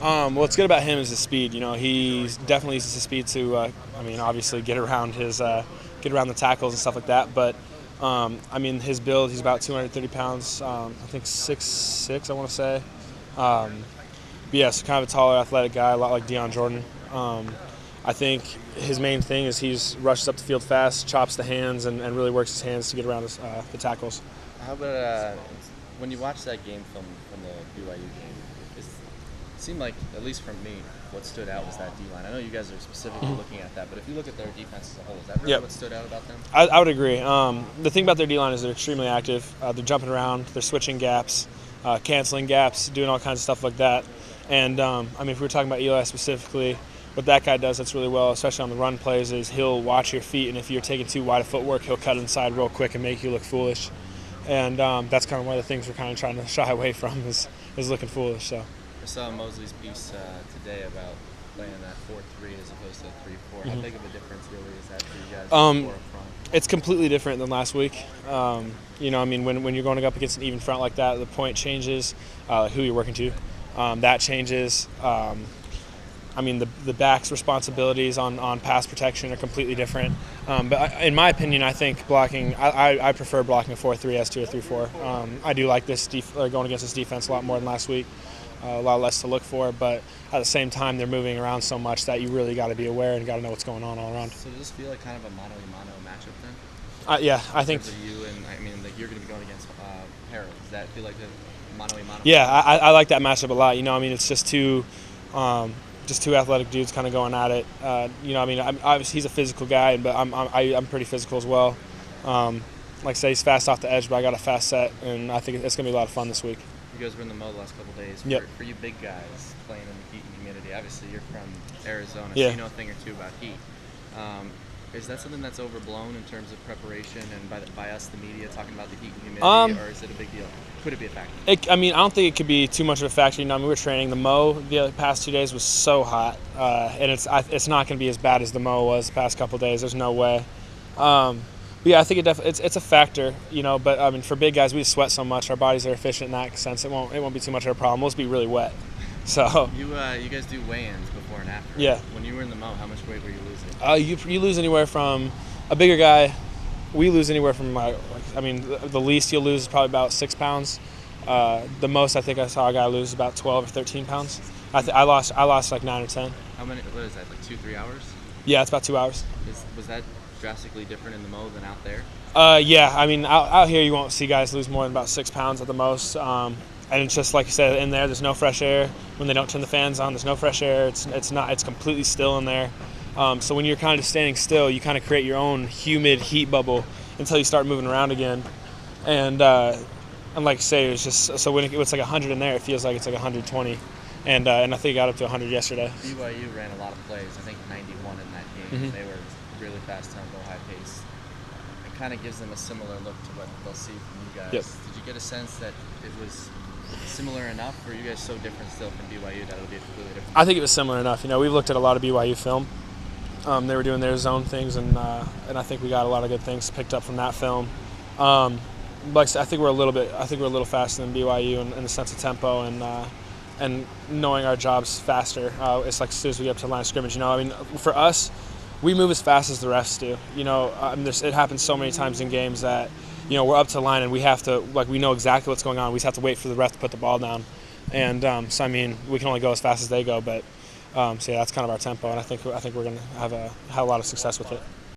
What's good about him is his speed. He definitely uses his speed to, obviously get around the tackles and stuff like that. But his build, he's about 230 pounds. I think 6'6", I want to say. But yeah, so kind of a taller, athletic guy, a lot like Deion Jordan. I think his main thing is he rushes up the field fast, chops the hands, and really works his hands to get around the tackles. How about when you watch that game from the BYU game? It seemed like, at least from me, what stood out was that D-line. I know you guys are specifically looking at that, but if you look at their defense as a whole, is that really what stood out about them? I would agree. The thing about their D-line is they're extremely active. They're jumping around, they're switching gaps, canceling gaps, doing all kinds of stuff like that. And, if we were talking about Eli specifically, what that guy does that's really well, especially on the run plays, is he'll watch your feet, and if you're taking too wide a footwork, he'll cut inside real quick and make you look foolish. And that's kind of one of the things we're kind of trying to shy away from is looking foolish. So I saw Mosley's piece today about playing that 4-3 as opposed to 3-4. How big of a difference really is that for you guys? 4 up front? It's completely different than last week. When you're going up against an even front like that, the point changes, who you're working to. That changes. The back's responsibilities on pass protection are completely different. But in my opinion, I think blocking, I prefer blocking a 4-3 as to a 3-4. I do like this going against this defense a lot more than last week. A lot less to look for, but at the same time, they're moving around so much that you really got to be aware and got to know what's going on all around. So does this feel like kind of a mano-a-mano matchup then? Yeah, I think. In terms of you and you're going to be going against Harold. Does that feel like a mano-a-mano? Yeah, I like that matchup a lot. It's just two athletic dudes kind of going at it. Obviously he's a physical guy, but I'm pretty physical as well. Like I say, he's fast off the edge, but I got a fast set, and I think it's going to be a lot of fun this week. You guys were in the Mo the last couple of days. Yep. For you big guys playing in the heat and humidity, obviously you're from Arizona, so yeah. you know a thing or two about heat. Is that something that's overblown in terms of preparation and by us, the media, talking about the heat and humidity, or is it a big deal? Could it be a factor? I don't think it could be too much of a factor. We were training. The Mo the past 2 days was so hot, and it's not going to be as bad as the Mo was the past couple of days. There's no way. But yeah, I think it's a factor, But for big guys, we sweat so much. Our bodies are efficient in that sense. It won't be too much of a problem. We'll just be really wet. So you guys do weigh-ins before and after. Yeah. When you were in the Mo, how much weight were you losing? You lose anywhere from a bigger guy. We lose anywhere from the least you'll lose is probably about 6 pounds. The most I think I saw a guy lose about 12 or 13 pounds. I lost like 9 or 10. How many? What is that? Like 2-3 hours? Yeah, it's about 2 hours. Was that drastically different in the Mo than out there? Yeah, out here you won't see guys lose more than about 6 pounds at the most. And it's just like you said, in there's no fresh air. When they don't turn the fans on, there's no fresh air. It's completely still in there. So when you're kind of standing still, you kind of create your own humid heat bubble until you start moving around again. And like I say, it's just so when it's like 100 in there, it feels like it's like 120. And I think it got up to 100 yesterday. BYU ran a lot of plays. I think 91 in that game. They were really fast tempo, high pace. It kind of gives them a similar look to what they'll see from you guys. Yep. Did you get a sense that it was similar enough, or are you guys so different still from BYU that it'll be completely different? I think it was similar enough. We've looked at a lot of BYU film. They were doing their zone things, and I think we got a lot of good things picked up from that film. Like I said, I think we're a little faster than BYU in the sense of tempo and knowing our jobs faster. It's like as soon as we get up to the line of scrimmage, for us, we move as fast as the refs do. It happens so many times in games that we're up to the line and we have to we know exactly what's going on. We just have to wait for the ref to put the ball down, and we can only go as fast as they go. But so yeah, that's kind of our tempo, and I think we're going to have a lot of success with it.